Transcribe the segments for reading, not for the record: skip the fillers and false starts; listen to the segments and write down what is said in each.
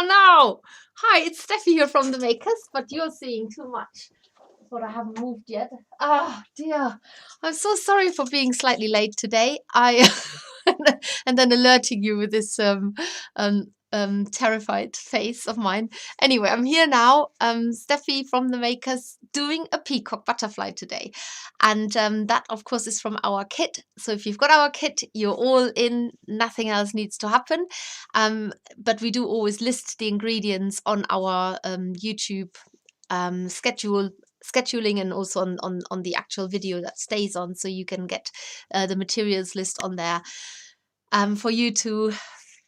Oh no! Hi, it's Steffi here from the Makers, but you're seeing too much. But I haven't moved yet. Ah, dear. I'm so sorry for being slightly late today. And then alerting you with this terrified face of mine. Anyway, I'm here now. Steffi from the Makers doing a peacock butterfly today. And that, of course, is from our kit. So if you've got our kit, you're all in. Nothing else needs to happen. But we do always list the ingredients on our YouTube scheduling, and also on the actual video that stays on, so you can get the materials list on there for you to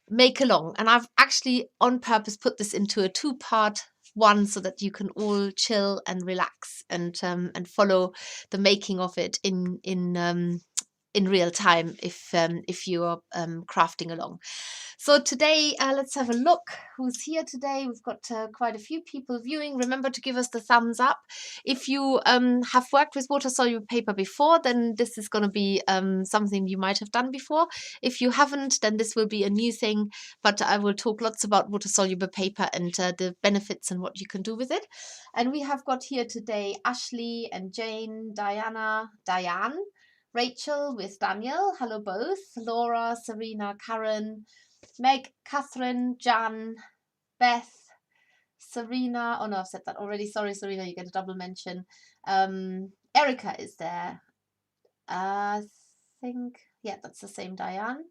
make along. And I've actually on purpose put this into a two-part one so that you can all chill and relax and follow the making of it in real time if you are crafting along. So today, let's have a look who's here today. We've got quite a few people viewing. Remember to give us the thumbs up. If you have worked with water-soluble paper before, then this is going to be something you might have done before. If you haven't, then this will be a new thing, but I will talk lots about water-soluble paper and the benefits and what you can do with it. And we have got here today Ashley and Jane, Diane, Rachel with Daniel, hello both, Laura, Serena, Karen, Meg, Catherine, Jan, Beth, Serena, oh no, I've said that already, sorry Serena, you get a double mention. Erica is there, I think, yeah, that's the same Diane.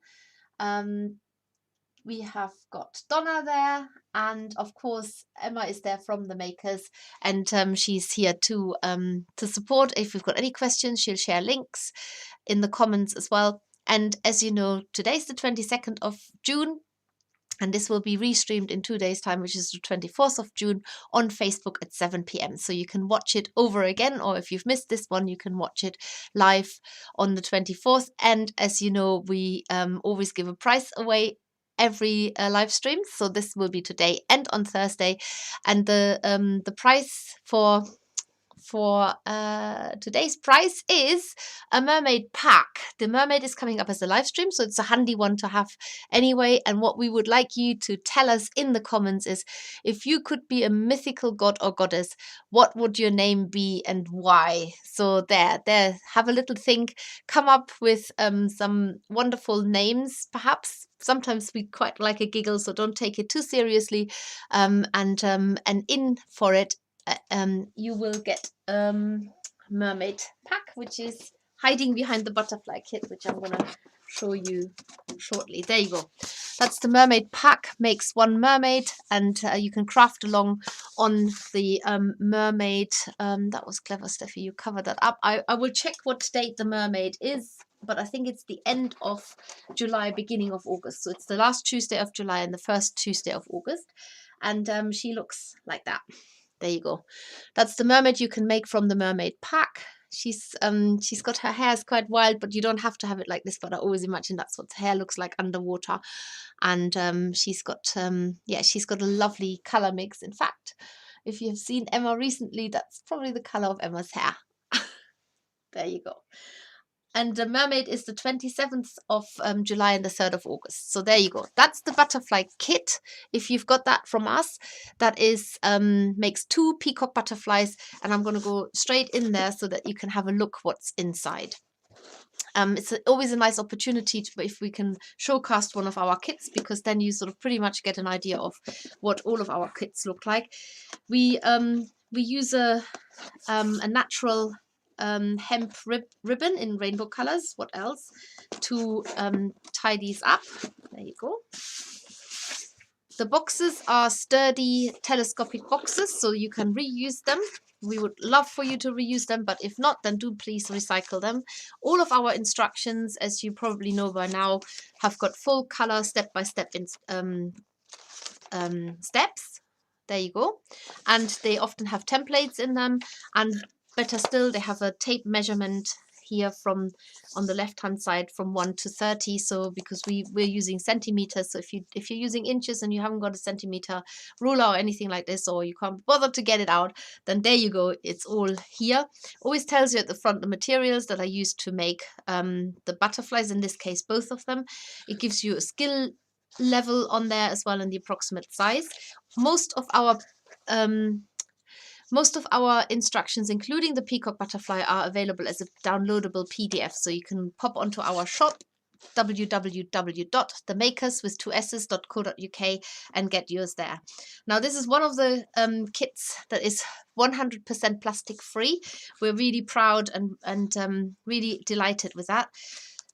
We have got Donna there, and of course Emma is there from the Makers, and she's here to support. If we've got any questions, she'll share links in the comments as well. And as you know, today's the 22nd of June, and this will be restreamed in 2 days' time, which is the 24th of June on Facebook at 7 p.m. So you can watch it over again, or if you've missed this one, you can watch it live on the 24th. And as you know, we always give a prize away every live stream, so this will be today and on Thursday, and the price for today's price is a mermaid pack. The mermaid is coming up as a live stream, so it's a handy one to have anyway. And what we would like you to tell us in the comments is, if you could be a mythical god or goddess, what would your name be and why? So there, have a little think, come up with some wonderful names. Perhaps sometimes we quite like a giggle, so don't take it too seriously. And in for it, you will get mermaid pack, which is hiding behind the butterfly kit, which I'm going to show you shortly. There you go. That's the mermaid pack, makes one mermaid, and you can craft along on the mermaid. That was clever, Steffi, you covered that up. I will check what date the mermaid is, but I think it's the end of July, beginning of August. So it's the last Tuesday of July and the first Tuesday of August, and she looks like that. There you go. That's the mermaid you can make from the mermaid pack. She's got, her hair is quite wild, but you don't have to have it like this, but I always imagine that's what hair looks like underwater. And she's got she's got a lovely color mix. In fact, if you've seen Emma recently, that's probably the color of Emma's hair. There you go. And the mermaid is the 27th of July and the 3rd of August. So there you go. That's the butterfly kit. If you've got that from us, that is makes 2 peacock butterflies. And I'm going to go straight in there so that you can have a look what's inside. It's always a nice opportunity if we can showcast one of our kits, because then you sort of pretty much get an idea of what all of our kits look like. We use a natural hemp ribbon in rainbow colors. What else to tie these up? There you go. The boxes are sturdy telescopic boxes, so you can reuse them. We would love for you to reuse them, but if not, then do please recycle them. All of our instructions, as you probably know by now, have got full color step-by-step steps. There you go. And they often have templates in them, and better still, they have a tape measurement here from on the left hand side from 1 to 30. So because we're using centimeters, so if you're using inches and you haven't got a centimeter ruler or anything like this, or you can't bother to get it out, then there you go, it's all here. Always tells you at the front the materials that are used to make the butterflies, in this case both of them. It gives you a skill level on there as well, in the approximate size. Most of our instructions, including the Peacock Butterfly, are available as a downloadable PDF. So you can pop onto our shop, www.themakers.co.uk, and get yours there. Now, this is one of the kits that is 100% plastic free. We're really proud and really delighted with that.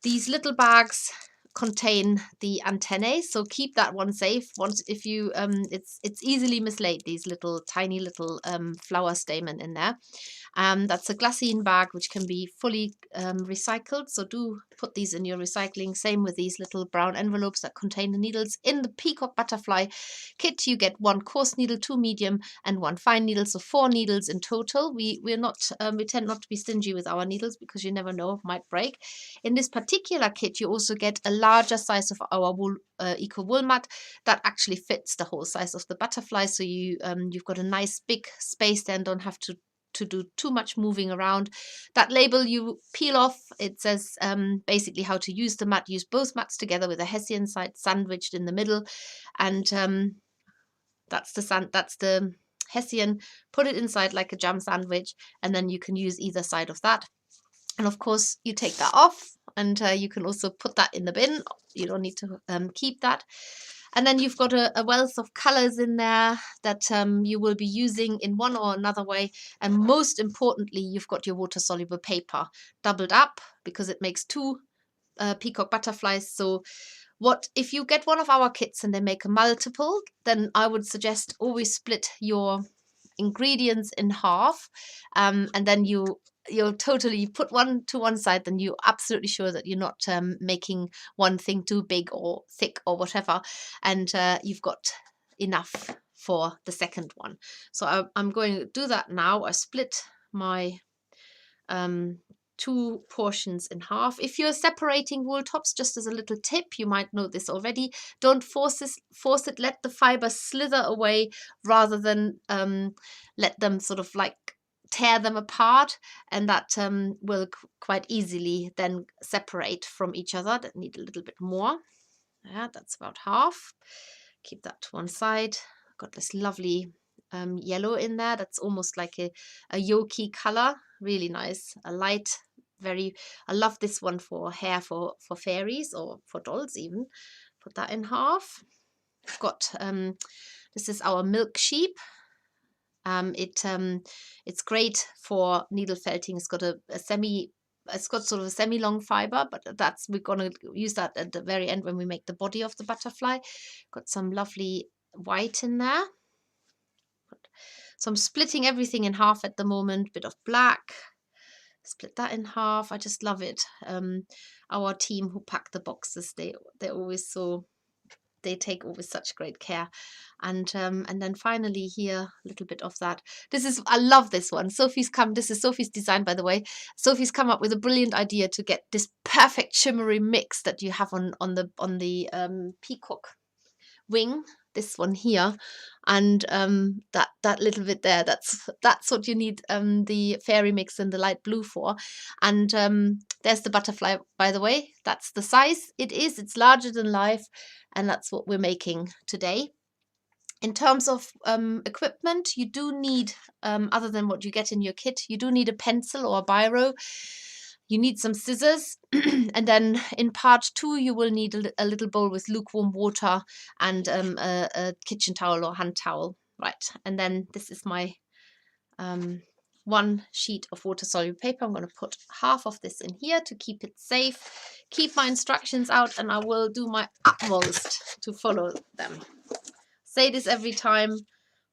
These little bags contain the antennae, so keep that one safe. Once if you it's easily mislaid, these little tiny little flower stamen in there. That's a glassine bag which can be fully recycled, so do put these in your recycling. Same with these little brown envelopes that contain the needles. In the Peacock Butterfly Kit you get 1 coarse needle, 2 medium and 1 fine needle, so 4 needles in total. We tend not to be stingy with our needles because you never know, it might break. In this particular kit you also get a larger size of our wool eco wool mat that actually fits the whole size of the butterfly, so you've got a nice big space there and don't have to do too much moving around. That label you peel off, it says basically how to use the mat. Use both mats together with a hessian side sandwiched in the middle, and that's the hessian. Put it inside like a jam sandwich, and then you can use either side of that. And of course you take that off, and you can also put that in the bin. You don't need to keep that. And then you've got a wealth of colors in there that you will be using in one or another way. And most importantly, you've got your water soluble paper doubled up because it makes 2 peacock butterflies. So if you get one of our kits and they make a multiple, then I would suggest always split your ingredients in half, and then you totally put one to one side, then you're absolutely sure that you're not making one thing too big or thick or whatever, and you've got enough for the second one. So I'm going to do that now. I split my 2 portions in half. If you're separating wool tops, just as a little tip, you might know this already, don't force it, let the fiber slither away rather than let them sort of like tear them apart, and that will quite easily then separate from each other. That need a little bit more. Yeah, that's about half. Keep that to one side. Got this lovely yellow in there. That's almost like a yolky color. Really nice. A light, I love this one for hair for fairies or for dolls even. Put that in half. I've got this is our milk sheep. It's great for needle felting. It's got it's got sort of a semi-long fiber, but we're going to use that at the very end when we make the body of the butterfly. Got some lovely white in there. So I'm splitting everything in half at the moment. Bit of black. Split that in half. I just love it. Our team who pack the boxes, they're always they take always such great care. And then finally here, a little bit of that. I love this one. This is Sophie's design, by the way. Sophie's come up with a brilliant idea to get this perfect shimmery mix that you have on the peacock wing. This one here, and that little bit there, that's what you need the fairy mix and the light blue for. And there's the butterfly, by the way. That's the size it's larger than life, and that's what we're making today. In terms of equipment, you do need, other than what you get in your kit, you do need a pencil or a biro. You need some scissors, and then in part 2 you will need a little bowl with lukewarm water and a kitchen towel or hand towel. Right, and then this is my 1 sheet of water soluble paper. I'm going to put half of this in here to keep it safe. Keep my instructions out, and I will do my utmost to follow them. Say this every time,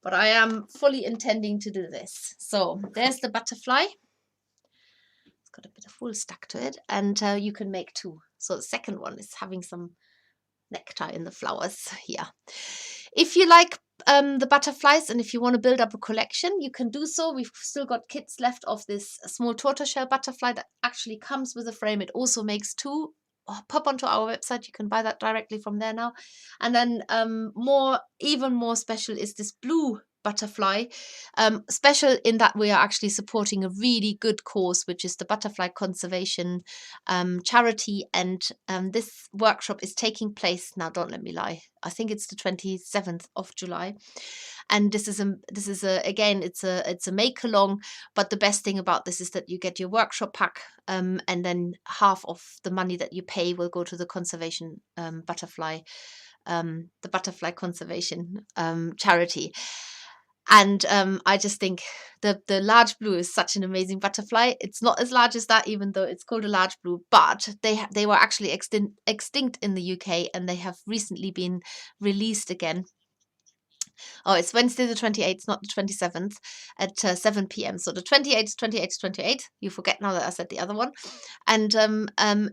but I am fully intending to do this. So there's the butterfly. Got a bit of wool stuck to it, and you can make 2. So the second one is having some nectar in the flowers here. If you like the butterflies, and if you want to build up a collection, you can do so. We've still got kits left of this small tortoiseshell butterfly that actually comes with a frame. It also makes 2. Pop onto our website, you can buy that directly from there now. And then even more special is this blue butterfly. Special in that we are actually supporting a really good cause, which is the Butterfly Conservation charity. And this workshop is taking place now. Don't let me lie. I think it's the 27th of July. And this is again, it's a make along. But the best thing about this is that you get your workshop pack, and then half of the money that you pay will go to the conservation butterfly. The Butterfly Conservation charity. And I just think the large blue is such an amazing butterfly. It's not as large as that, even though it's called a large blue, but they were actually extinct in the UK, and they have recently been released again. Oh, it's Wednesday the 28th, not the 27th, at 7 p.m. So the 28th. You forget now that I said the other one. And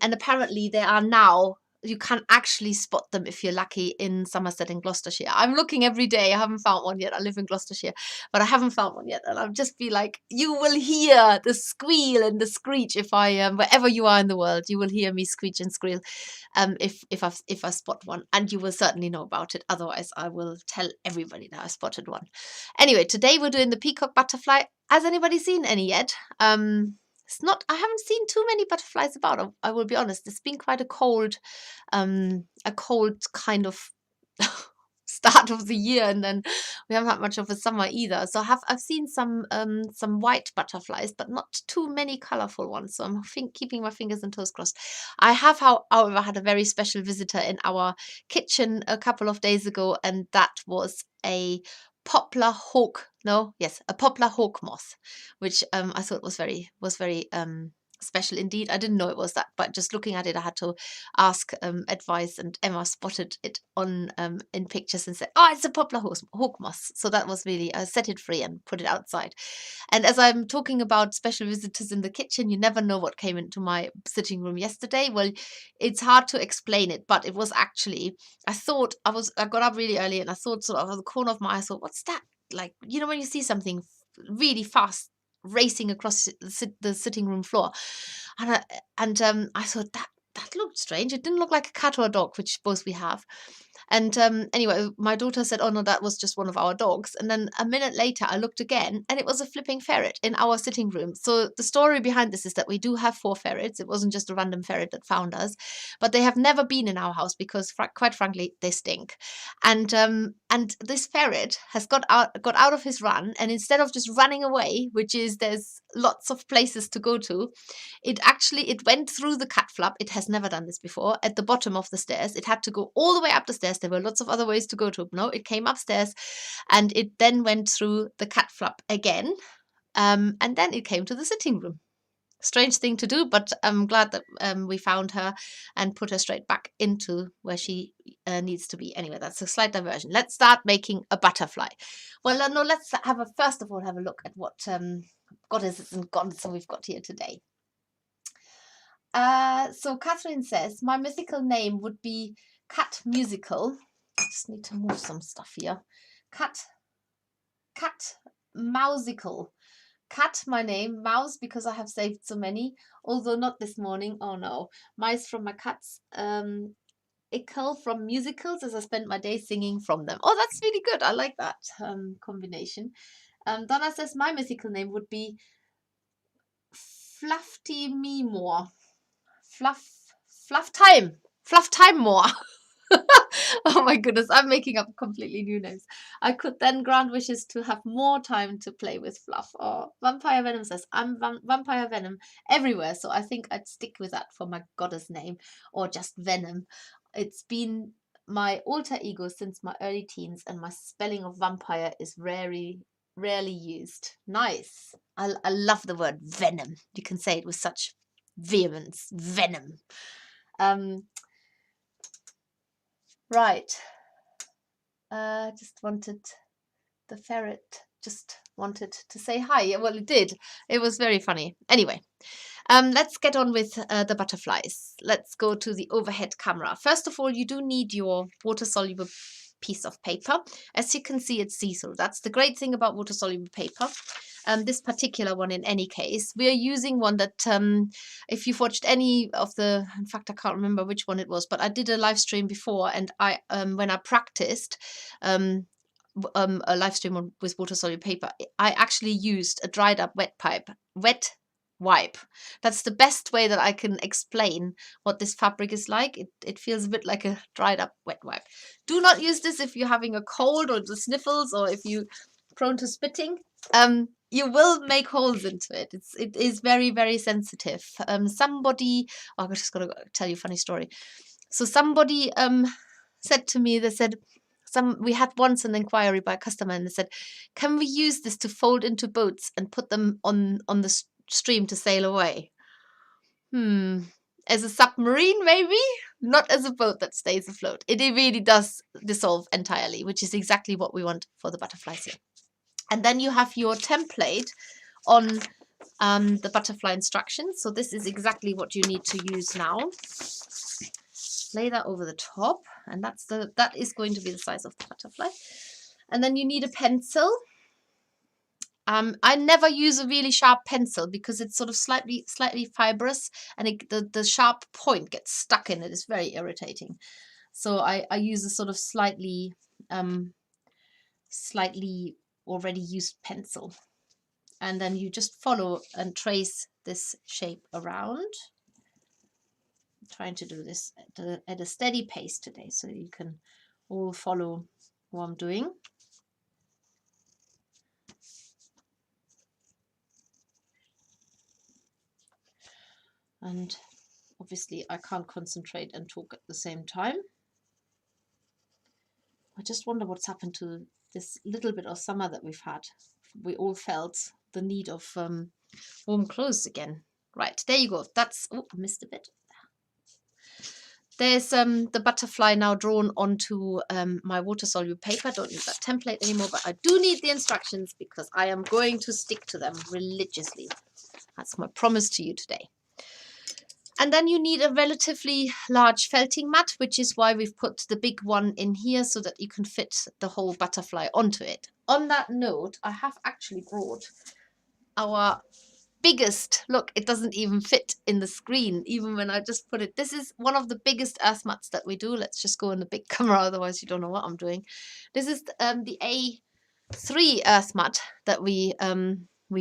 apparently they are now, you can actually spot them if you're lucky in Somerset and Gloucestershire. I'm looking every day. I haven't found one yet. I live in Gloucestershire, but I haven't found one yet. And I'll just be like, you will hear the squeal and the screech if I wherever you are in the world, you will hear me screech and squeal if I spot one, and you will certainly know about it. Otherwise, I will tell everybody that I spotted one. Anyway, today we're doing the Peacock Butterfly. Has anybody seen any yet? It's not. I haven't seen too many butterflies about. I will be honest. It's been quite a cold kind of start of the year, and then we haven't had much of a summer either. So I've seen some white butterflies, but not too many colorful ones. So I'm keeping my fingers and toes crossed. I have, however, had a very special visitor in our kitchen a couple of days ago, and that was a poplar hawk moth, which I thought was very special indeed. I didn't know it was that, but just looking at it, I had to ask advice, and Emma spotted it on in pictures and said, "Oh, it's a poplar hawk moth." So that was really, I set it free and put it outside. And as I'm talking about special visitors in the kitchen, you never know what came into my sitting room yesterday. Well, it's hard to explain it, but it was actually, I got up really early, and I thought, sort of out of the corner of my eye, I thought, what's that? Like, you know, when you see something really fast racing across the sitting room floor, and I thought that looked strange. It didn't look like a cat or a dog, which both we have. And anyway, my daughter said, "Oh no, that was just one of our dogs." And then a minute later, I looked again, and it was a flipping ferret in our sitting room. So the story behind this is that we do have 4 ferrets. It wasn't just a random ferret that found us, but they have never been in our house because, quite frankly, they stink. And this ferret has got out of his run, and instead of just running away, which is, there's lots of places to go to, it went through the cat flap. It has never done this before. At the bottom of the stairs, it had to go all the way up the stairs. There were lots of other ways to go to. No, it came upstairs, and it then went through the cat flap again, and then it came to the sitting room. Strange thing to do, but I'm glad that we found her and put her straight back into where she needs to be. Anyway, that's a slight diversion. Let's start making a butterfly. Well, no, let's first of all have a look at what goddesses and gods we've got here today. So Catherine says, my mythical name would be Cat Musical. I just need to move some stuff here. Cat Mousical. Cat, my name. Mouse, because I have saved so many, although not this morning. Oh no. Mice from my cats. Ickle from musicals, as I spent my day singing from them. Oh, that's really good. I like that combination. Donna says, my mythical name would be Fluffy Meemore. Fluff time more. Oh my goodness, I'm making up completely new names. I could then grant wishes to have more time to play with Fluff. Or Vampire Venom says, I'm Vampire Venom everywhere, so I think I'd stick with that for my goddess name, or just Venom. It's been my alter ego since my early teens, and my spelling of vampire is rarely used. Nice. I love the word venom. You can say it with such vehemence. Venom. Right. Just wanted the ferret. Just wanted to say hi. Yeah, well, it did. It was very funny. Anyway, let's get on with the butterflies. Let's go to the overhead camera. First of all, you do need your water-soluble piece of paper. As you can see, it's see-through. That's the great thing about water-soluble paper. This particular one, in any case, we are using one that, if you've watched any of the, in fact, I can't remember which one it was, but I did a live stream before, and I, when I practiced, a live stream with water soluble paper, I actually used a dried up wet wipe. That's the best way that I can explain what this fabric is like. It feels a bit like a dried up wet wipe. Do not use this if you're having a cold or the sniffles, or if you're prone to spitting. You will make holes into it. It is very, very sensitive. Somebody, oh, I'm just gonna tell you a funny story. So somebody said to me, they said, we had once an inquiry by a customer, and they said, can we use this to fold into boats and put them on the stream to sail away? As a submarine, maybe, not as a boat that stays afloat. It really does dissolve entirely, which is exactly what we want for the butterflies here. And then you have your template on the butterfly instructions. So this is exactly what you need to use now. Lay that over the top, and that is going to be the size of the butterfly. And then you need a pencil. I never use a really sharp pencil because it's sort of slightly fibrous, and the sharp point gets stuck in it. It's very irritating. So I use a sort of slightly already used pencil, and then you just follow and trace this shape around. I'm trying to do this at a steady pace today, so you can all follow what I'm doing. And obviously I can't concentrate and talk at the same time. I just wonder what's happened to this little bit of summer that we've had. We all felt the need of warm clothes again. Right, there you go. That's, oh, I missed a bit. There's the butterfly now drawn onto my water-soluble paper. Don't need that template anymore, but I do need the instructions because I am going to stick to them religiously. That's my promise to you today. And then you need a relatively large felting mat, which is why we've put the big one in here so that you can fit the whole butterfly onto it. On that note, I have actually brought our biggest, look, it doesn't even fit in the screen, even when I just put it. This is one of the biggest earth mats that we do. Let's just go in the big camera, otherwise you don't know what I'm doing. This is the A3 earth mat that we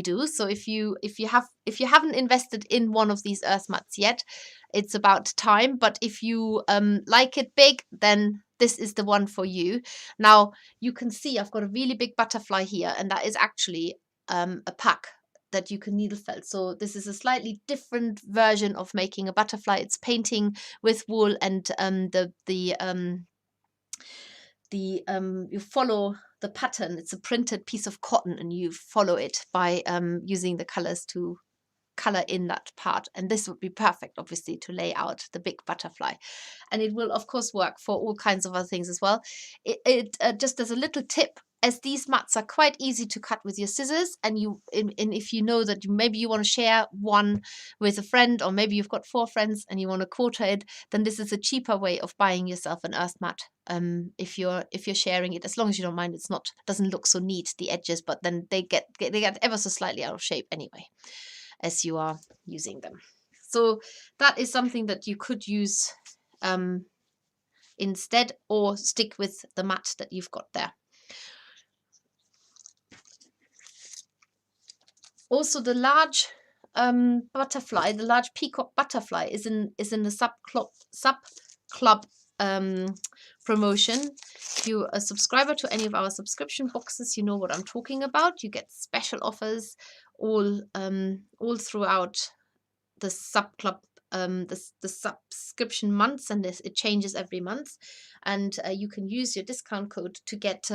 do. So if you haven't invested in one of these earth mats yet, it's about time. But if you like it big, then this is the one for you. Now you can see I've got a really big butterfly here, and that is actually a pack that you can needle felt. So this is a slightly different version of making a butterfly. It's painting with wool, and you follow the pattern. It's a printed piece of cotton, and you follow it by using the colors to color in that part. And this would be perfect, obviously, to lay out the big butterfly. And it will, of course, work for all kinds of other things as well. Just as a little tip, as these mats are quite easy to cut with your scissors, and if you know that maybe you want to share one with a friend, or maybe you've got 4 friends and you want to quarter it, then this is a cheaper way of buying yourself an earth mat. If you're sharing it, as long as you don't mind, doesn't look so neat, the edges, but then they get ever so slightly out of shape anyway as you are using them. So that is something that you could use instead, or stick with the mat that you've got there. Also, the large butterfly, the large peacock butterfly, is in the sub club promotion. If you're a subscriber to any of our subscription boxes, you know what I'm talking about. You get special offers all throughout the sub club, the subscription months, and it changes every month. And you can use your discount code to get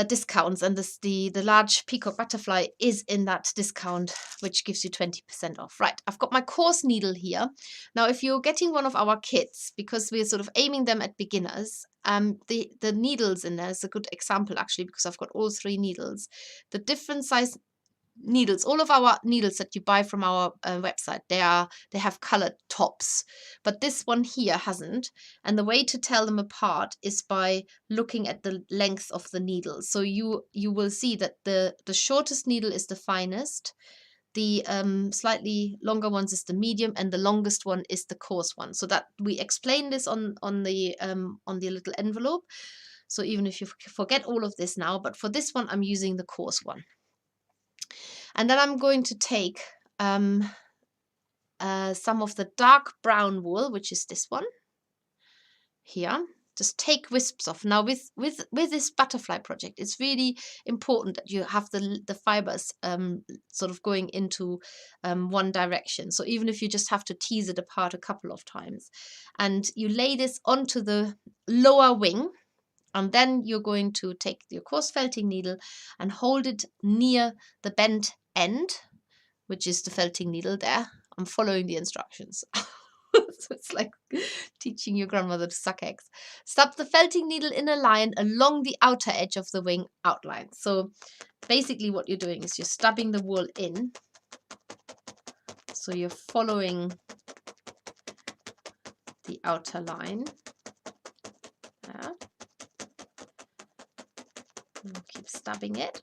discounts, and the large peacock butterfly is in that discount, which gives you 20% off. Right, I've got my coarse needle here. Now, if you're getting one of our kits, because we're sort of aiming them at beginners, the needles in there is a good example, actually, because I've got all 3 needles. The different size needles, all of our needles that you buy from our website, they have colored tops, but this one here hasn't. And the way to tell them apart is by looking at the length of the needle. So you will see that the shortest needle is the finest, the slightly longer ones is the medium, and the longest one is the coarse one. So that we explain this on the little envelope. So even if you forget all of this now, but for this one, I'm using the coarse one. And then I'm going to take some of the dark brown wool, which is this one here. Just take wisps off. Now with this butterfly project, it's really important that you have the fibers sort of going into one direction. So even if you just have to tease it apart a couple of times, and you lay this onto the lower wing, and then you're going to take your coarse felting needle and hold it near the bent end, which is the felting needle there. I'm following the instructions. So it's like teaching your grandmother to suck eggs. Stub the felting needle in a line along the outer edge of the wing outline. So basically what you're doing is you're stubbing the wool in. So you're following the outer line. Yeah. And keep stubbing it.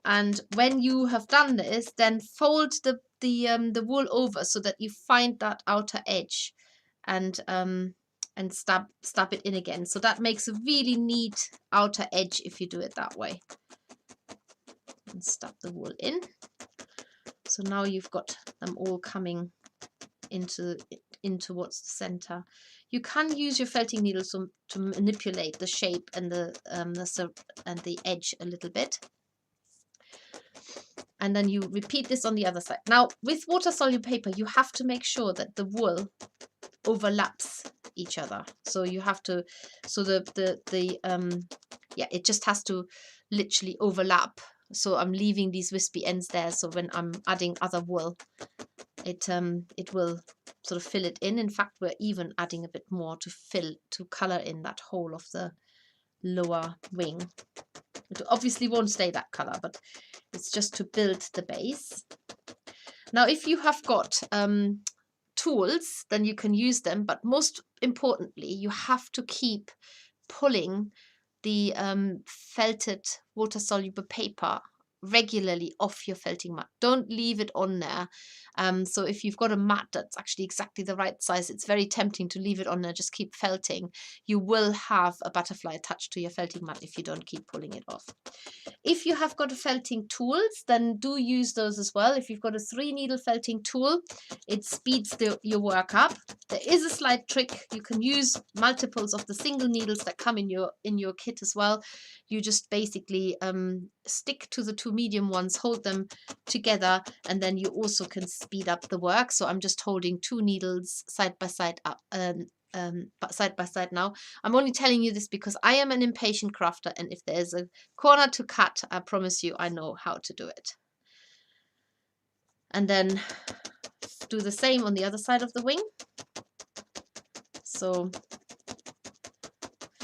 And when you have done this, then fold the wool over so that you find that outer edge, and stab it in again. So that makes a really neat outer edge if you do it that way. And stab the wool in. So now you've got them all coming in towards the center. You can use your felting needle to manipulate the shape and the edge a little bit. And then you repeat this on the other side. Now, with water-soluble paper, you have to make sure that the wool overlaps each other. So you have to, it just has to literally overlap. So I'm leaving these wispy ends there. So when I'm adding other wool, it will sort of fill it in. In fact, we're even adding a bit more to color in that whole of the lower wing. It obviously won't stay that color, but it's just to build the base. Now, if you have got tools, then you can use them. But most importantly, you have to keep pulling the felted water-soluble paper regularly off your felting mat. Don't leave it on there. So if you've got a mat that's actually exactly the right size, it's very tempting to leave it on there, just keep felting. You will have a butterfly attached to your felting mat if you don't keep pulling it off. If you have got a felting tools, then do use those as well. If you've got a 3-needle felting tool, it speeds your work up. There is a slight trick. You can use multiples of the single needles that come in your kit as well. You just basically stick to the 2 medium ones, hold them together, and then you also can speed up the work. So I'm just holding 2 needles side by side up. Side by side now. I'm only telling you this because I am an impatient crafter, and if there's a corner to cut, I promise you I know how to do it. And then do the same on the other side of the wing. So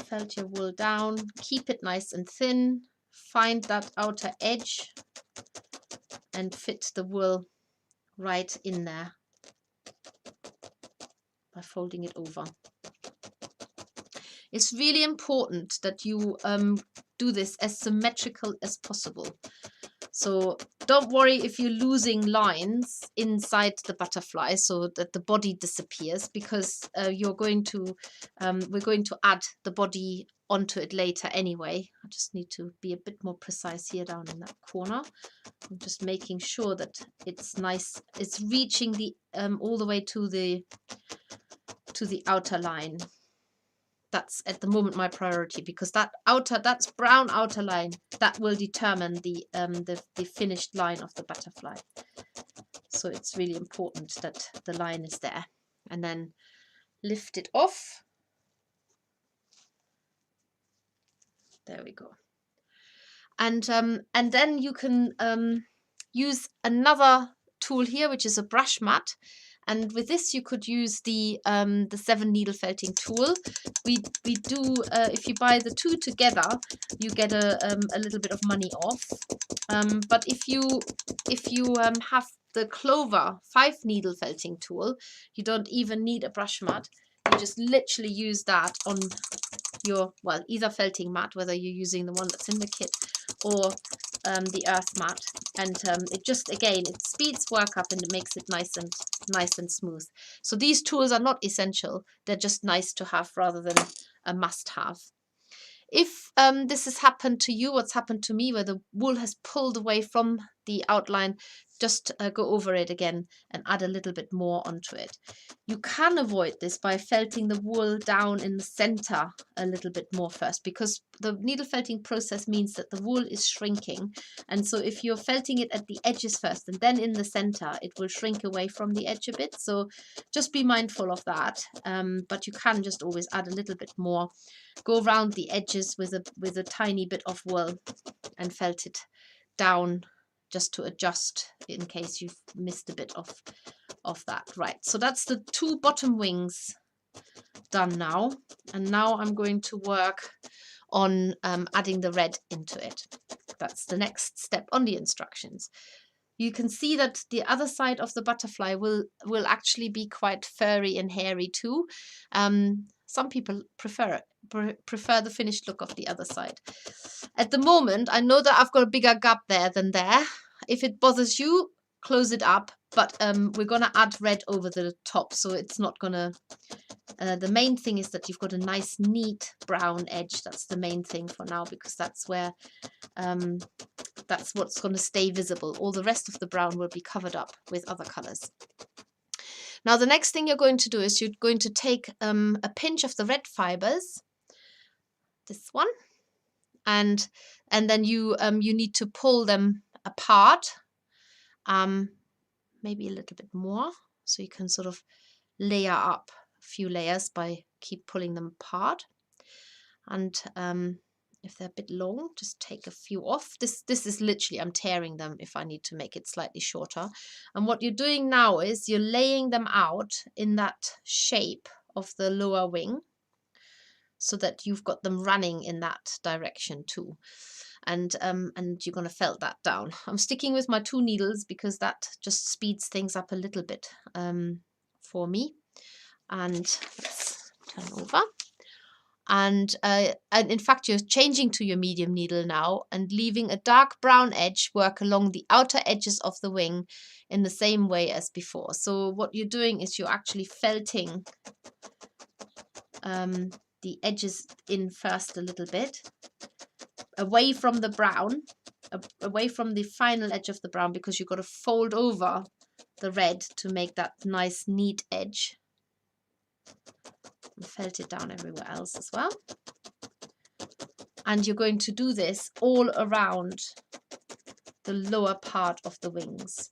felt your wool down, keep it nice and thin, find that outer edge and fit the wool right in there by folding it over. It's really important that you do this as symmetrical as possible. So don't worry if you're losing lines inside the butterfly so that the body disappears, because we're going to add the body onto it later anyway. I just need to be a bit more precise here down in that corner. I'm just making sure that it's nice. It's reaching the all the way to the outer line. That's at the moment my priority, because that's brown outer line, that will determine the finished line of the butterfly. So it's really important that the line is there. And then lift it off. There we go. And then you can use another tool here, which is a brush mat. And with this, you could use the 7-needle felting tool. We do, if you buy the 2 together, you get a little bit of money off. But if you have the Clover 5-needle felting tool, you don't even need a brush mat. You just literally use that on your, well, either felting mat, whether you're using the one that's in the kit or the earth mat, and it just, again, it speeds work up and it makes it nice and smooth. So these tools are not essential, they're just nice to have rather than a must-have. If this has happened to you, what's happened to me, where the wool has pulled away from the outline, just go over it again and add a little bit more onto it. You can avoid this by felting the wool down in the center a little bit more first, because the needle felting process means that the wool is shrinking. And so if you're felting it at the edges first and then in the center, it will shrink away from the edge a bit. So just be mindful of that. But you can just always add a little bit more. Go around the edges with a tiny bit of wool and felt it down just to adjust in case you've missed a bit of that. Right, so that's the 2 bottom wings done now, and now I'm going to work on adding the red into it. That's the next step on the instructions. You can see that the other side of the butterfly will actually be quite furry and hairy too. Some people prefer the finished look of the other side. At the moment, I know that I've got a bigger gap there than there. If it bothers you, close it up. But we're going to add red over the top, so it's not going to... the main thing is that you've got a nice, neat brown edge. That's the main thing for now, because that's where... that's what's going to stay visible. All the rest of the brown will be covered up with other colors. Now the next thing you're going to do is you're going to take a pinch of the red fibers, this one, and then you need to pull them apart, maybe a little bit more, so you can sort of layer up a few layers by keep pulling them apart. And if they're a bit long, just take a few off. This is literally, I'm tearing them if I need to make it slightly shorter. And what you're doing now is you're laying them out in that shape of the lower wing, so that you've got them running in that direction too. And you're going to felt that down. I'm sticking with my 2 needles because that just speeds things up a little bit for me. And let's turn over. And in fact, you're changing to your medium needle now and leaving a dark brown edge work along the outer edges of the wing in the same way as before. So what you're doing is you're actually felting the edges in first a little bit, away from the brown, away from the final edge of the brown, because you've got to fold over the red to make that nice, neat edge. And felt it down everywhere else as well. And you're going to do this all around the lower part of the wings.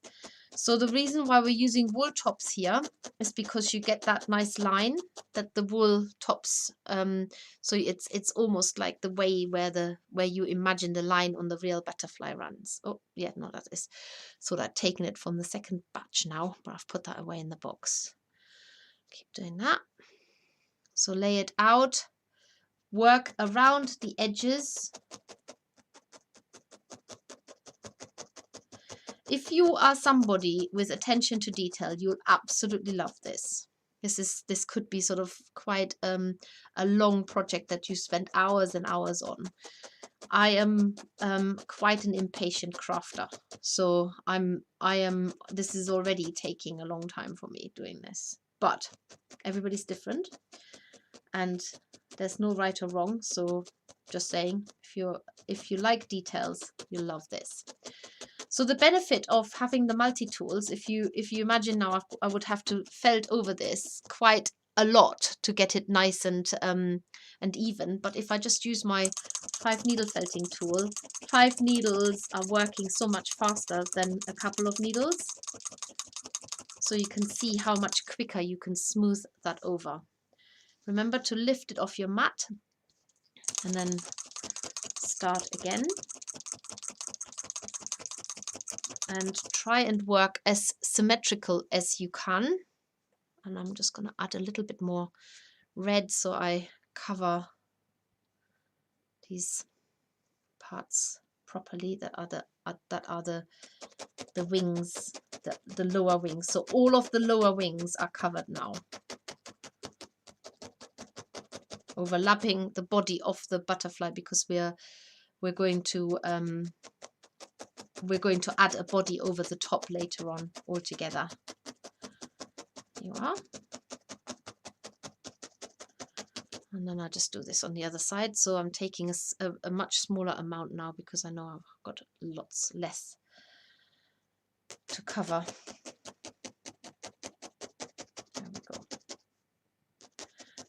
So the reason why we're using wool tops here is because you get that nice line that the wool tops. So it's almost like the way where you imagine the line on the real butterfly runs. Oh yeah, no, that is. So I've taken it from the second batch now, but I've put that away in the box. Keep doing that. So lay it out, work around the edges. If you are somebody with attention to detail, you'll absolutely love this. This could be sort of quite a long project that you spend hours and hours on. I am quite an impatient crafter, so this is already taking a long time for me doing this. But everybody's different. And there's no right or wrong, so just saying, if you like details, you'll love this. So the benefit of having the multi-tools, if you imagine now, I would have to felt over this quite a lot to get it nice and even. But if I just use my 5 needle felting tool, 5 needles are working so much faster than a couple of needles. So you can see how much quicker you can smooth that over. Remember to lift it off your mat and then start again. And try and work as symmetrical as you can. And I'm just going to add a little bit more red so I cover these parts properly that are the wings, the lower wings. So all of the lower wings are covered now, overlapping the body of the butterfly, because we're going to add a body over the top later on altogether. Here you are. And then I just do this on the other side. So I'm taking a much smaller amount now because I know I've got lots less to cover. There we go.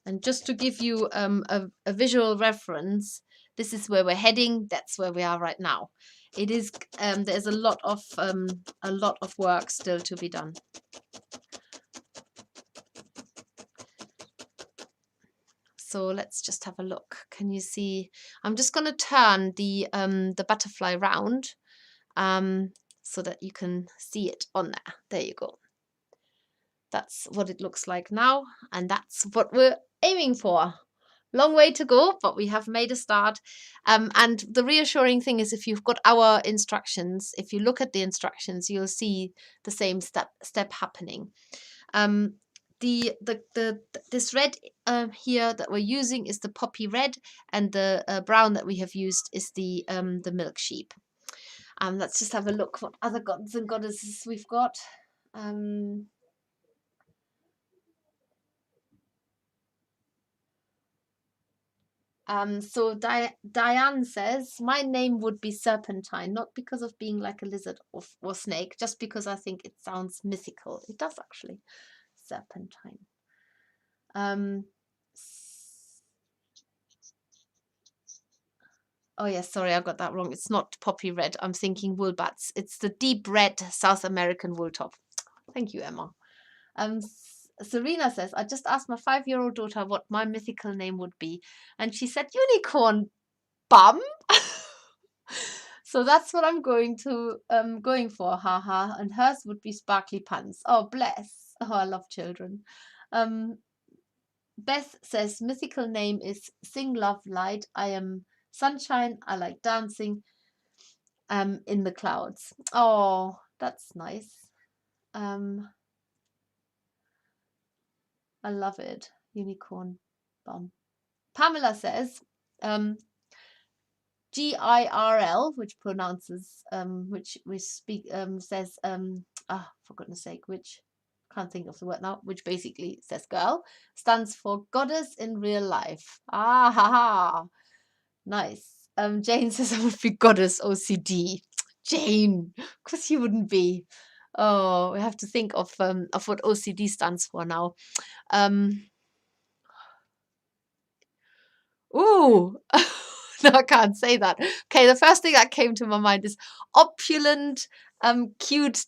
And just to give you a visual reference, this is where we're heading. That's where we are right now. It is there's a lot of work still to be done. So let's just have a look. Can you see? I'm just going to turn the butterfly round so that you can see it on there. There you go. That's what it looks like now, and that's what we're aiming for. Long way to go, but we have made a start. And the reassuring thing is, if you've got our instructions, if you look at the instructions, you'll see the same step happening. This red here that we're using is the poppy red, and the brown that we have used is the milk sheep. Let's just have a look what other gods and goddesses we've got. So Diane says, my name would be Serpentine, not because of being like a lizard or snake, just because I think it sounds mythical. It does actually. Serpentine. Oh yes, sorry, I got that wrong. It's not poppy red. I'm thinking wool bats. It's the deep red South American wool top. Thank you, Emma. Serena says, I just asked my 5-year-old daughter what my mythical name would be, and she said unicorn bum. So that's what I'm going for, haha. And hers would be sparkly pants. Oh, bless. Oh, I love children. Beth says, mythical name is Sing Love Light. I am sunshine. I like dancing in the clouds. Oh, that's nice. I love it. Unicorn bum. Pamela says, GIRL, which pronounces, which we speak, says, for goodness sake, which, can't think of the word now, which basically says girl, stands for goddess in real life. Ah, ha, ha. Nice. Jane says I would be goddess OCD. Jane, of course you wouldn't be. Oh, we have to think of what OCD stands for now. Ooh, no, I can't say that. Okay, the first thing that came to my mind is opulent, cute,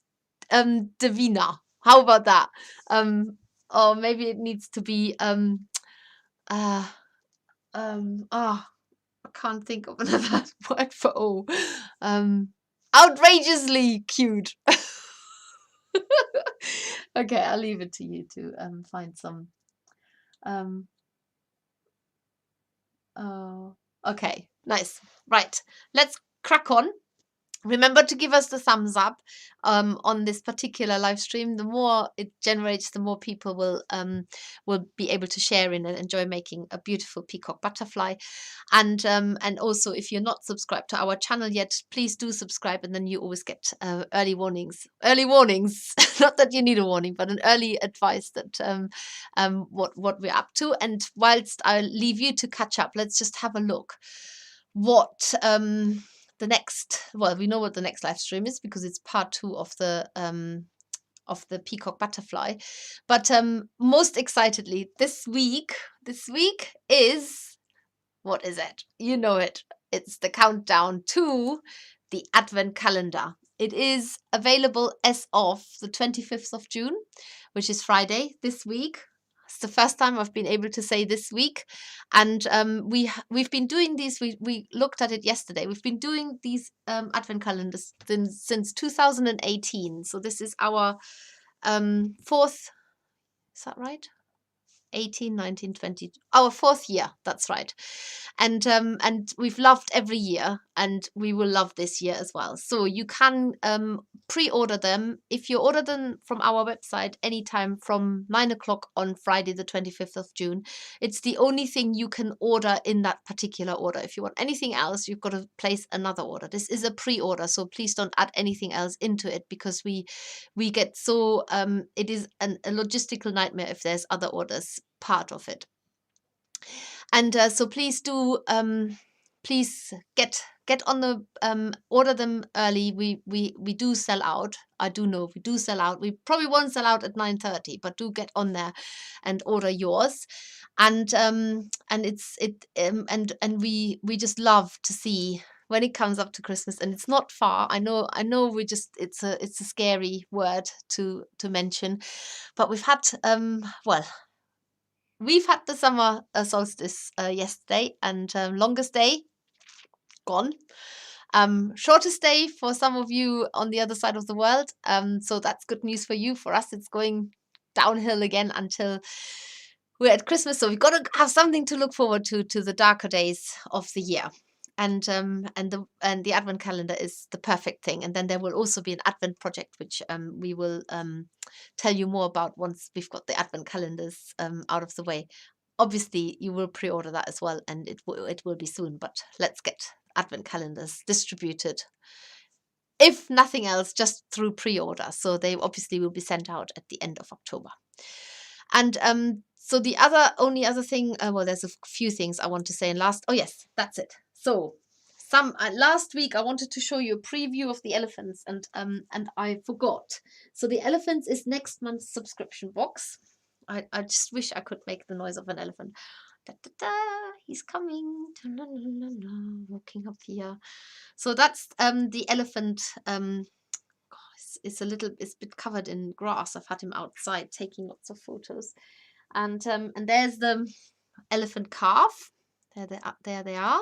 Davina. How about that? Or maybe it needs to be I can't think of another word for O. Outrageously cute. Okay, I'll leave it to you to find some. Oh, okay, nice. Right, let's crack on. Remember to give us the thumbs up on this particular live stream. The more it generates, the more people will be able to share in and enjoy making a beautiful peacock butterfly. And also, if you're not subscribed to our channel yet, please do subscribe, and then you always get early warnings. Early warnings, not that you need a warning, but an early advice that what we're up to. And whilst I leave you to catch up, let's just have a look what the next, well, we know what the next live stream is because it's part 2 of the peacock butterfly. But most excitedly, this week is, what is it? You know it. It's the countdown to the advent calendar. It is available as of the 25th of June, which is Friday this week. It's the first time I've been able to say this week, and we've been doing these. We looked at it yesterday. We've been doing these advent calendars since 2018. So this is our 4th. Is that right? 18, 19, 20, our 4th year. That's right. And we've loved every year, and we will love this year as well. So you can pre-order them if you order them from our website anytime from 9 o'clock on Friday the 25th of June. It's the only thing you can order in that particular order. If you want anything else, you've got to place another order. This is a pre-order, so please don't add anything else into it, because we get so it is a logistical nightmare if there's other orders part of it. And so please do, please get on the order them early. We do sell out. I do know we do sell out. We probably won't sell out at 9:30, but do get on there and order yours. And we just love to see when it comes up to Christmas, and it's not far. I know we just it's a scary word to mention, but we've had well, we've had the summer solstice yesterday, and longest day gone. Shortest day for some of you on the other side of the world. So that's good news for you. For us, it's going downhill again until we're at Christmas. So we've got to have something to look forward to the darker days of the year. And the advent calendar is the perfect thing. And then there will also be an advent project, which we will tell you more about once we've got the advent calendars out of the way. Obviously, you will pre-order that as well, and it will be soon. But let's get advent calendars distributed, if nothing else, just through pre-order. So they obviously will be sent out at the end of October. And so the only other thing, well, there's a few things I want to say. And oh yes, that's it. So last week I wanted to show you a preview of the elephants, and I forgot. So the elephants is next month's subscription box. I just wish I could make the noise of an elephant. Da, da, da, he's coming. Da, da, da, da, walking up here. So that's the elephant. It's a bit covered in grass. I've had him outside taking lots of photos. And there's the elephant calf. There they are.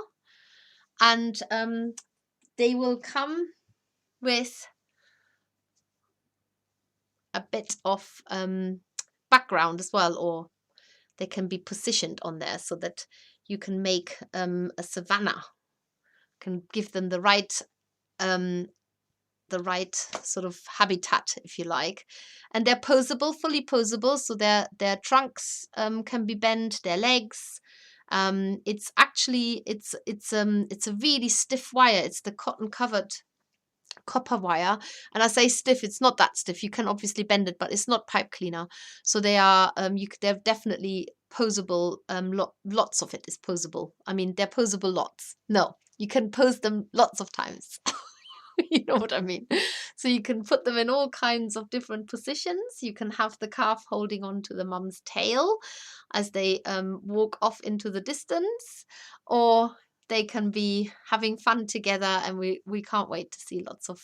And they will come with a bit of background as well, or they can be positioned on there so that you can make a savanna, can give them the right sort of habitat, if you like. And they're posable, fully posable, so their trunks can be bent, their legs. It's actually it's a really stiff wire. It's the cotton covered copper wire, and I say stiff, it's not that stiff. You can obviously bend it, but it's not pipe cleaner. So they are they're definitely posable. Lots of it is posable. I mean, they're posable lots. No, you can pose them lots of times. You know what I mean? So you can put them in all kinds of different positions. You can have the calf holding on to the mum's tail as they walk off into the distance, or they can be having fun together, and we can't wait to see lots of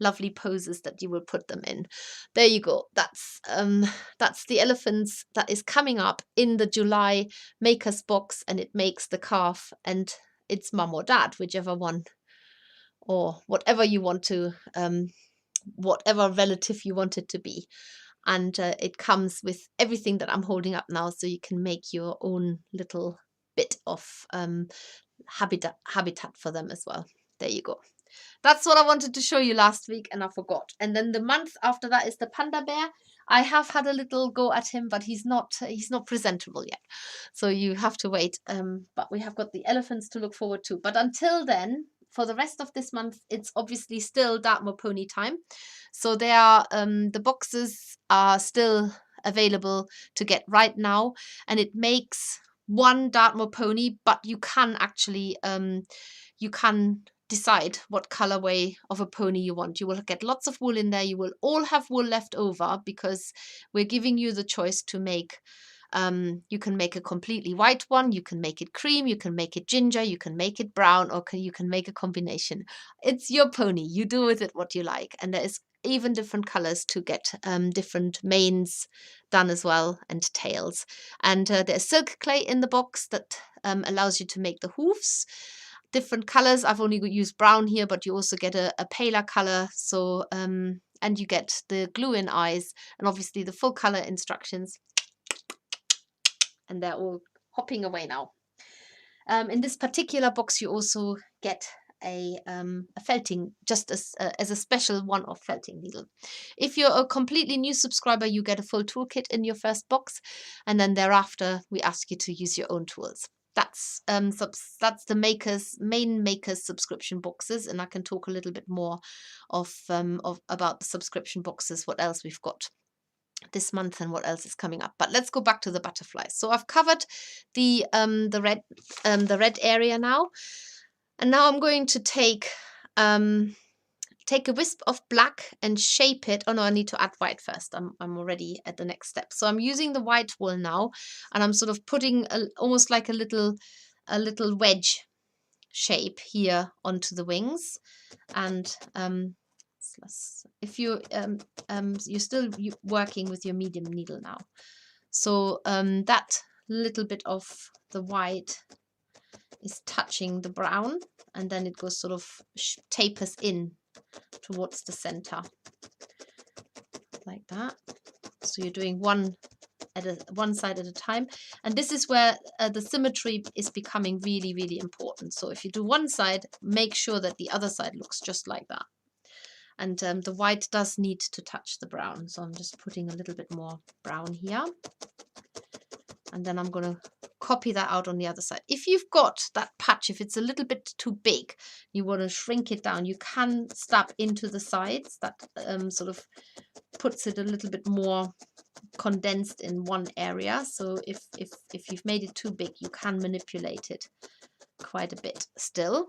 lovely poses that you will put them in. There you go. That's the elephants that is coming up in the July Makers box, and it makes the calf and its mum or dad, whichever one, or whatever you want to, whatever relative you want it to be. And it comes with everything that I'm holding up now, so you can make your own little bit of habitat for them as well. There you go. That's what I wanted to show you last week, and I forgot. And then the month after that is the panda bear. I have had a little go at him, but he's not presentable yet, so you have to wait. But we have got the elephants to look forward to. But until then, for the rest of this month, it's obviously still Dartmoor pony time. So they are the boxes are still available to get right now, and it makes one Dartmoor pony, but you can actually you can decide what colorway of a pony you want. You will get lots of wool in there. You will all have wool left over, because we're giving you the choice to make. You can make a completely white one, you can make it cream, you can make it ginger, you can make it brown, or you can make a combination. It's your pony. You do with it what you like. And there is even different colors to get different manes done as well, and tails. And there's silk clay in the box that allows you to make the hoofs. Different colors. I've only used brown here, but you also get a paler color. So and you get the glue-in eyes, and obviously the full color instructions. And they're all hopping away now. In this particular box, you also get a felting, just as a special one-off felting needle. If you're a completely new subscriber, you get a full toolkit in your first box, and then thereafter we ask you to use your own tools. That's the main makers subscription boxes, and I can talk a little bit more of about the subscription boxes, what else we've got this month and what else is coming up. But let's go back to the butterflies. So I've covered the red area now, and now I'm going to take a wisp of black and shape it. Oh no, I need to add white first. I'm already at the next step. So I'm using the white wool now, and I'm sort of putting almost like a little wedge shape here onto the wings. And if you you're still working with your medium needle now, so that little bit of the white is touching the brown, and then it goes sort of tapers in towards the center like that. So you're doing one side at a time, and this is where the symmetry is becoming really, really important. So if you do one side, make sure that the other side looks just like that. And the white does need to touch the brown, so I'm just putting a little bit more brown here, and then I'm going to copy that out on the other side. If you've got that patch, if it's a little bit too big, you want to shrink it down, you can stab into the sides. That sort of puts it a little bit more condensed in one area. So if you've made it too big, you can manipulate it quite a bit still.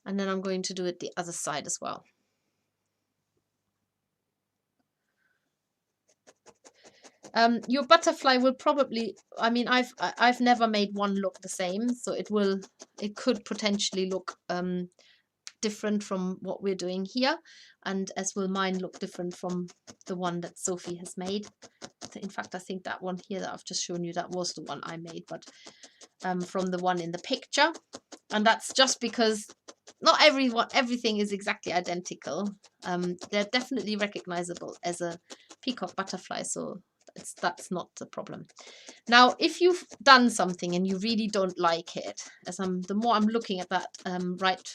And then I'm going to do it the other side as well. Your butterfly will probably, I mean, I've never made one look the same, so it could potentially look different from what we're doing here, and as will mine look different from the one that Sophie has made. In fact, I think that one here that I've just shown you, that was the one I made, but from the one in the picture. And that's just because not everything is exactly identical. They're definitely recognizable as a peacock butterfly, so that's not the problem. Now, if you've done something and you really don't like it, the more I'm looking at that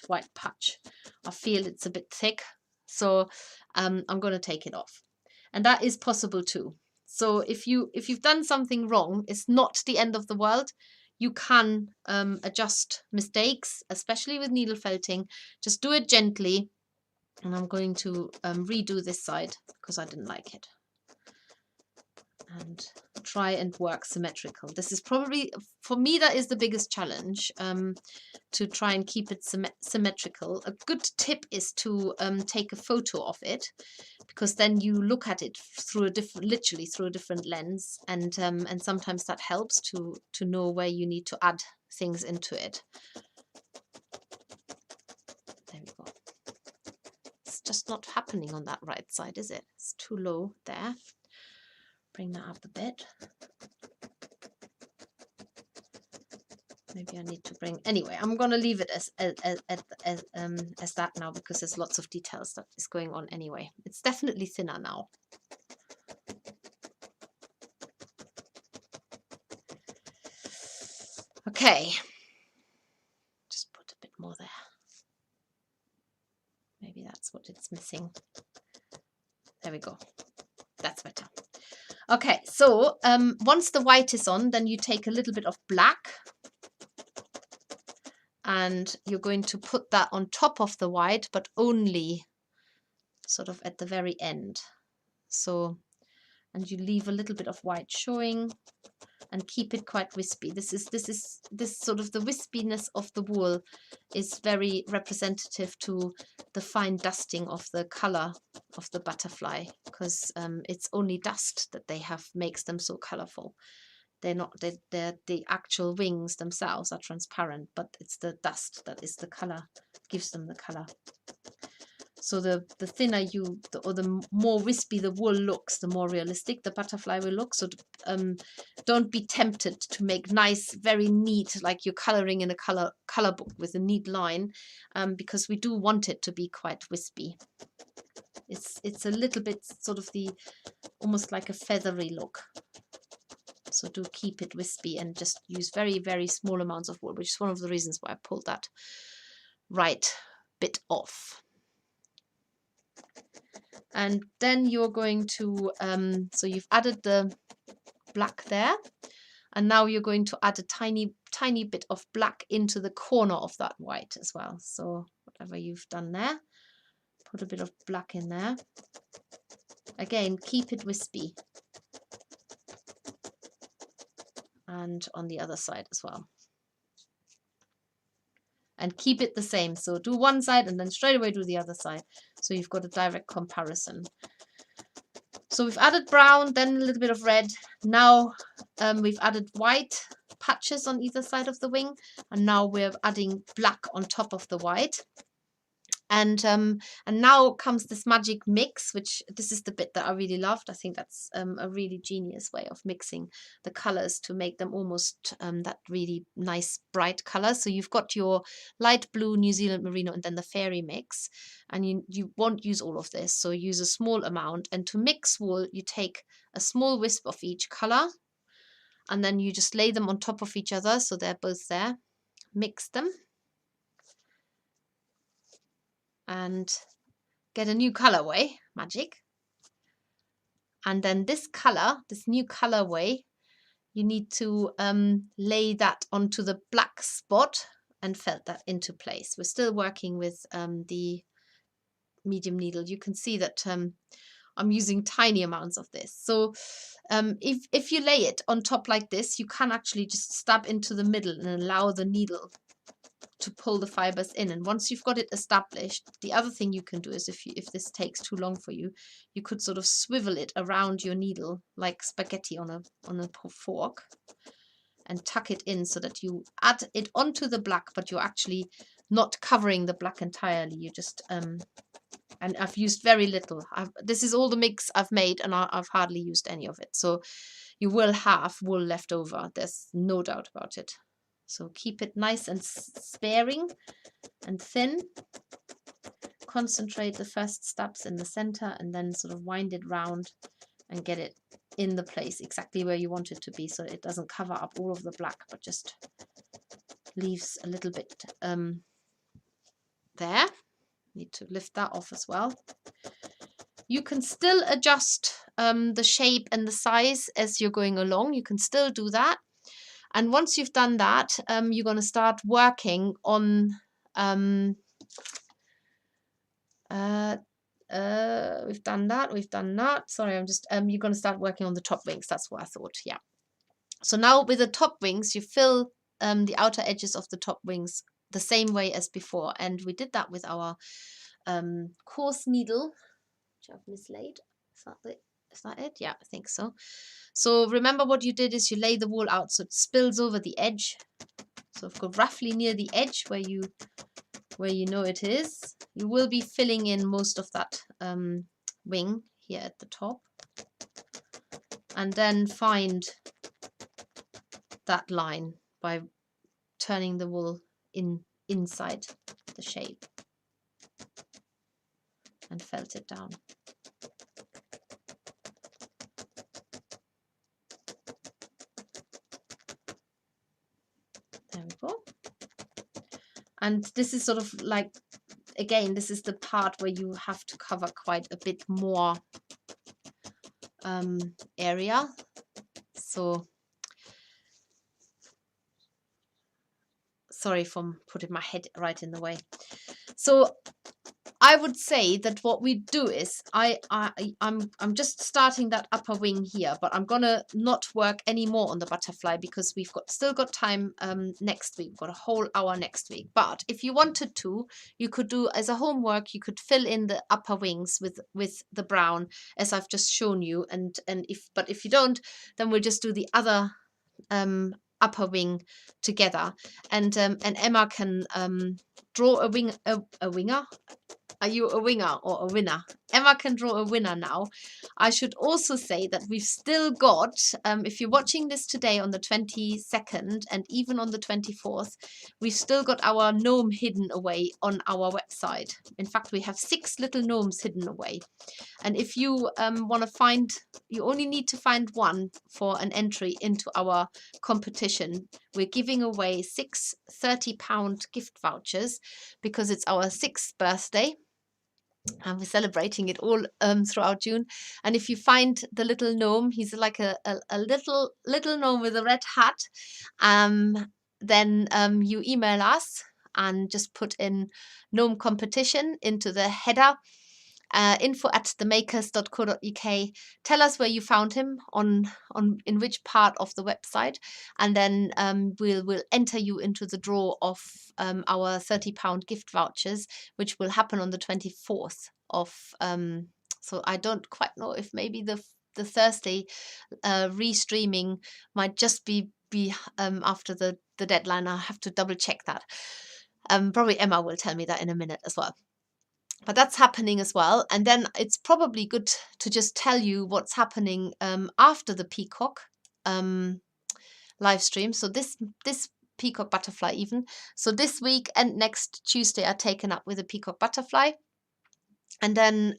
white patch, I feel it's a bit thick, so I'm going to take it off, and that is possible too. So if you've done something wrong, it's not the end of the world. You can adjust mistakes, especially with needle felting. Just do it gently, and I'm going to redo this side because I didn't like it. And try and work symmetrical. This is probably, for me, that is the biggest challenge, to try and keep it symmetrical. A good tip is to take a photo of it, because then you look at it through literally through a different lens, and sometimes that helps to know where you need to add things into it. There we go. It's just not happening on that right side, is it? It's too low there. Bring that up a bit. Maybe I need to bring. Anyway, I'm going to leave it as that now, because there's lots of details that is going on anyway. It's definitely thinner now. Okay, just put a bit more there. Maybe that's what it's missing. There we go. That's better. Okay, so once the white is on, then you take a little bit of black, and you're going to put that on top of the white, but only sort of at the very end. So, and you leave a little bit of white showing, and keep it quite wispy. This sort of the wispiness of the wool is very representative to the fine dusting of the color of the butterfly, because it's only dust that they have makes them so colorful. They're not, the actual wings themselves are transparent, but it's the dust that is the color, gives them the color. So the thinner or the more wispy the wool looks, the more realistic the butterfly will look. So don't be tempted to make nice, very neat, like you're coloring in a color book with a neat line, because we do want it to be quite wispy. It's a little bit sort of almost like a feathery look. So do keep it wispy and just use very, very small amounts of wool, which is one of the reasons why I pulled that right bit off. And then you're going to, so you've added the black there, and now you're going to add a tiny, tiny bit of black into the corner of that white as well. So whatever you've done there, put a bit of black in there. Again, keep it wispy. And on the other side as well. And keep it the same. So do one side and then straight away do the other side. So you've got a direct comparison. So we've added brown, then a little bit of red. Now we've added white patches on either side of the wing. And now we're adding black on top of the white. And now comes this magic mix, which this is the bit that I really loved. I think that's a really genius way of mixing the colors to make them almost that really nice bright color. So you've got your light blue New Zealand Merino and then the fairy mix, and you won't use all of this, so use a small amount. And to mix wool, you take a small wisp of each color, and then you just lay them on top of each other so they're both there. Mix them. And get a new colorway, magic. And then this color, this new colorway, you need to lay that onto the black spot and felt that into place. We're still working with the medium needle. You can see that I'm using tiny amounts of this. So if you lay it on top like this, you can actually just stab into the middle and allow the needle to pull the fibers in. And once you've got it established, the other thing you can do is if this takes too long for you, you could sort of swivel it around your needle like spaghetti on a fork and tuck it in so that you add it onto the black, but you're actually not covering the black entirely. You just and I've used very little. This is all the mix I've made, and I've hardly used any of it. So you will have wool left over. There's no doubt about it. So keep it nice and sparing and thin. Concentrate the first stabs in the center and then sort of wind it round and get it in the place exactly where you want it to be, so it doesn't cover up all of the black but just leaves a little bit there. Need to lift that off as well. You can still adjust the shape and the size as you're going along. You can still do that. And once you've done that, you're going to start working on, we've done that. Sorry, I'm just, you're going to start working on the top wings. That's what I thought, yeah. So now with the top wings, you fill the outer edges of the top wings the same way as before. And we did that with our coarse needle, which I've mislaid. Is that it? Yeah, I think so. So remember what you did is you lay the wool out so it spills over the edge. So I've got roughly near the edge where you know it is. You will be filling in most of that wing here at the top. And then find that line by turning the wool inside the shape and felt it down. There we go. And this is sort of like, again, this is the part where you have to cover quite a bit more area. So sorry for putting my head right in the way. So I would say that what we do is I'm just starting that upper wing here, but I'm gonna not work any more on the butterfly because we've still got time next week. We've got a whole hour next week. But if you wanted to, you could do as a homework, you could fill in the upper wings with the brown as I've just shown you. And if you don't, then we'll just do the other upper wing together. And Emma can draw a winger. Are you a winger or a winner? Emma can draw a winner now. I should also say that we've still got, if you're watching this today on the 22nd and even on the 24th, we've still got our gnome hidden away on our website. In fact, we have 6 little gnomes hidden away. And if you want to find, you only need to find one for an entry into our competition. We're giving away 6 £30 gift vouchers because it's our 6th birthday. And we're celebrating it all throughout June. And if you find the little gnome, he's like a little gnome with a red hat, then you email us and just put in gnome competition into the header. info@themakers.co.uk. Tell us where you found him on in which part of the website, and then we'll enter you into the draw of our £30 gift vouchers, which will happen on the 24th of. So I don't quite know if maybe the Thursday restreaming might just be after the deadline. I'll have to double check that. Probably Emma will tell me that in a minute as well. But that's happening as well. And then it's probably good to just tell you what's happening after the Peacock live stream. So this Peacock Butterfly even. So this week and next Tuesday are taken up with a Peacock Butterfly. And then,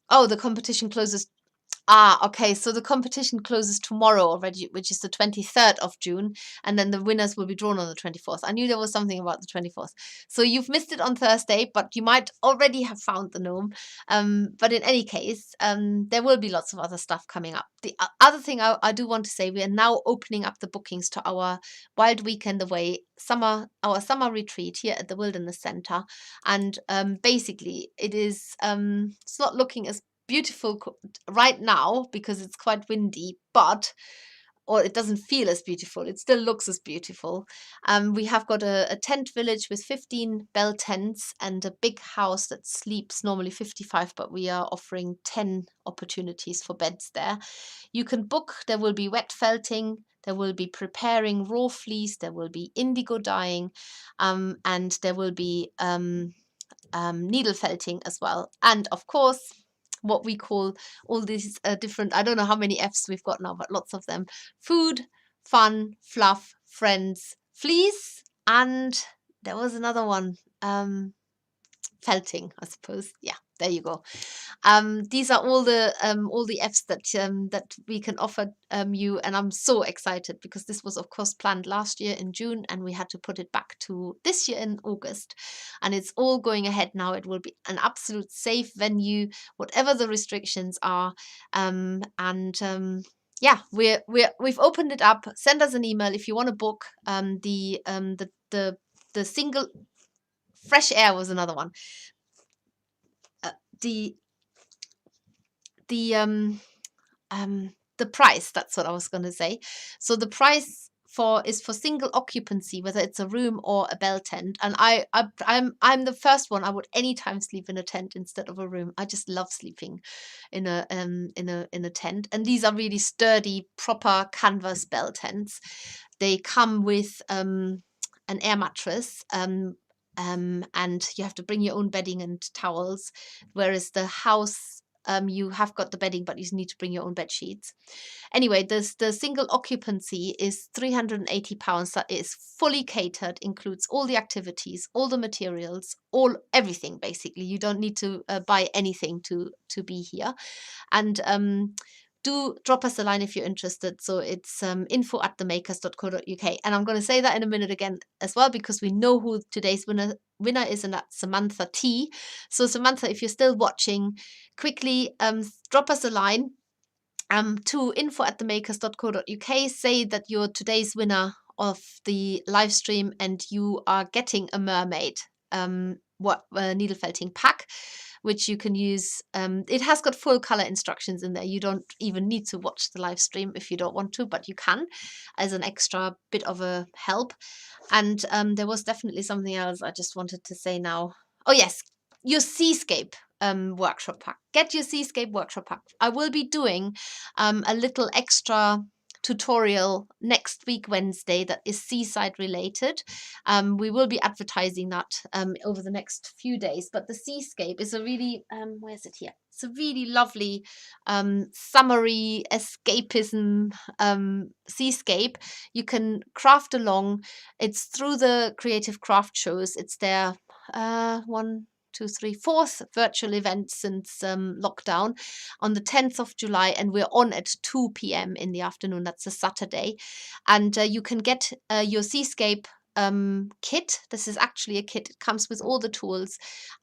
oh, the competition closes. Okay. So the competition closes tomorrow already, which is the 23rd of June. And then the winners will be drawn on the 24th. I knew there was something about the 24th. So you've missed it on Thursday, but you might already have found the gnome. But in any case, there will be lots of other stuff coming up. The other thing I do want to say, we are now opening up the bookings to our Wild Weekend Away our summer retreat here at the Wilderness Center. And basically, it's not looking as beautiful right now because it's quite windy, or it doesn't feel as beautiful. It still looks as beautiful. We have got a tent village with 15 bell tents and a big house that sleeps normally 55, but we are offering 10 opportunities for beds there. You can book. There will be wet felting. There will be preparing raw fleece. There will be indigo dyeing, and there will be needle felting as well. And of course, what we call all these different, I don't know how many F's we've got now, but lots of them: food, fun, fluff, friends, fleece, and there was another one, felting, I suppose. Yeah, there you go. These are all the F's that we can offer you, and I'm so excited because this was of course planned last year in June, and we had to put it back to this year in August, and it's all going ahead now. It will be an absolute safe venue, whatever the restrictions are, yeah, we've opened it up. Send us an email if you want to book. The single fresh air was another one. The price, that's what I was going to say. So the price is for single occupancy, whether it's a room or a bell tent. And I'm the first one. I would anytime sleep in a tent instead of a room. I just love sleeping in a tent. And these are really sturdy, proper canvas bell tents. They come with an air mattress. And you have to bring your own bedding and towels, whereas the house, you have got the bedding, but you need to bring your own bed sheets. Anyway, the single occupancy is £380. That is fully catered, includes all the activities, all the materials, everything basically. You don't need to buy anything to be here. And do drop us a line if you're interested. So it's info@themakers.co.uk. And I'm going to say that in a minute again as well, because we know who today's winner is, and that's Samantha T. So Samantha, if you're still watching, quickly drop us a line to info@themakers.co.uk. Say that you're today's winner of the live stream and you are getting a mermaid needle felting pack, which you can use. It has got full color instructions in there. You don't even need to watch the live stream if you don't want to, but you can as an extra bit of a help. And there was definitely something else I just wanted to say now. Oh yes, your Seascape workshop pack. Get your Seascape workshop pack. I will be doing a little extra tutorial next week Wednesday that is seaside related. We will be advertising that over the next few days, but the Seascape is a really where is it here? It's a really lovely summery escapism seascape. You can craft along. It's through the creative craft shows. It's their 4th virtual event since lockdown on the 10th of July, and we're on at 2 p.m. in the afternoon. That's a Saturday. And you can get your Seascape kit. This is actually a kit. It comes with all the tools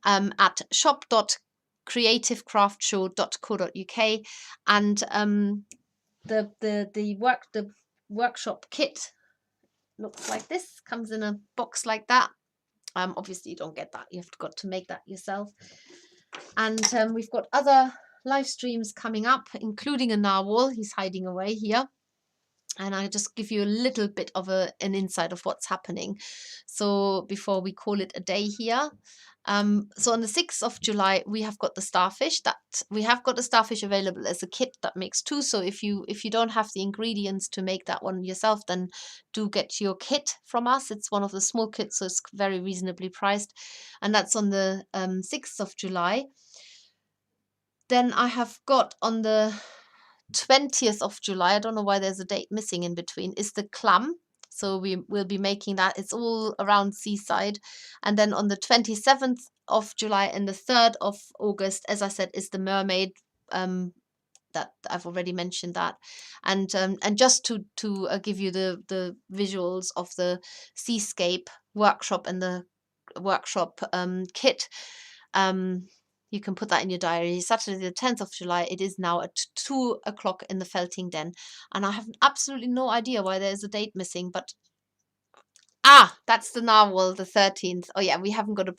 at shop.creativecraftshow.co.uk. And the workshop kit looks like this, comes in a box like that. Obviously you don't get that, you've got to make that yourself. And we've got other live streams coming up, including a narwhal. He's hiding away here. And I just give you a little bit of an insight of what's happening. So before we call it a day here. So on the 6th of July, we have got the starfish. We have got the starfish available as a kit that makes 2. So if you don't have the ingredients to make that one yourself, then do get your kit from us. It's one of the small kits, so it's very reasonably priced. And that's on the 6th of July. Then I have got on the 20th of July, I don't know why there's a date missing in between, is the clam. So we will be making that. It's all around seaside. And then on the 27th of July and the 3rd of August, as I said, is the mermaid. That I've already mentioned that. And just to give you the visuals of the seascape workshop and the workshop kit, you can put that in your diary. Saturday the 10th of July. It is now at 2 o'clock in the felting den. And I have absolutely no idea why there's a date missing, but that's the narwhal, the 13th. Oh yeah, we haven't got a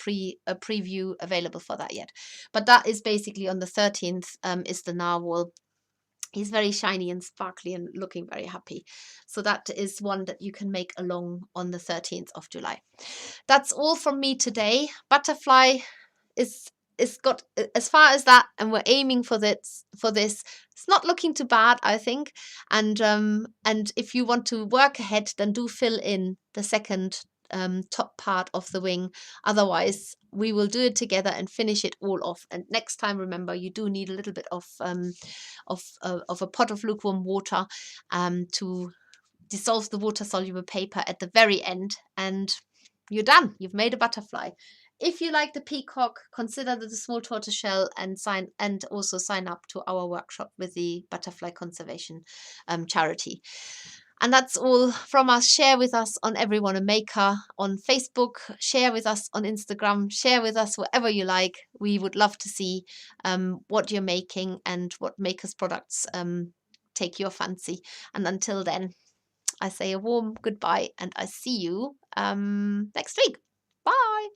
preview available for that yet. But that is basically on the 13th, is the narwhal. He's very shiny and sparkly and looking very happy. So that is one that you can make along on the 13th of July. That's all from me today. Butterfly is got as far as that, and we're aiming for this. It's not looking too bad, I think. And if you want to work ahead, then do fill in the second top part of the wing. Otherwise, we will do it together and finish it all off. And next time, remember, you do need a little bit of a pot of lukewarm water to dissolve the water soluble paper at the very end, and you're done. You've made a butterfly. If you like the peacock, consider the small tortoiseshell and also sign up to our workshop with the Butterfly Conservation charity. And that's all from us. Share with us on Everyone a Maker on Facebook. Share with us on Instagram. Share with us whatever you like. We would love to see what you're making and what makers products take your fancy. And until then, I say a warm goodbye and I see you next week. Bye.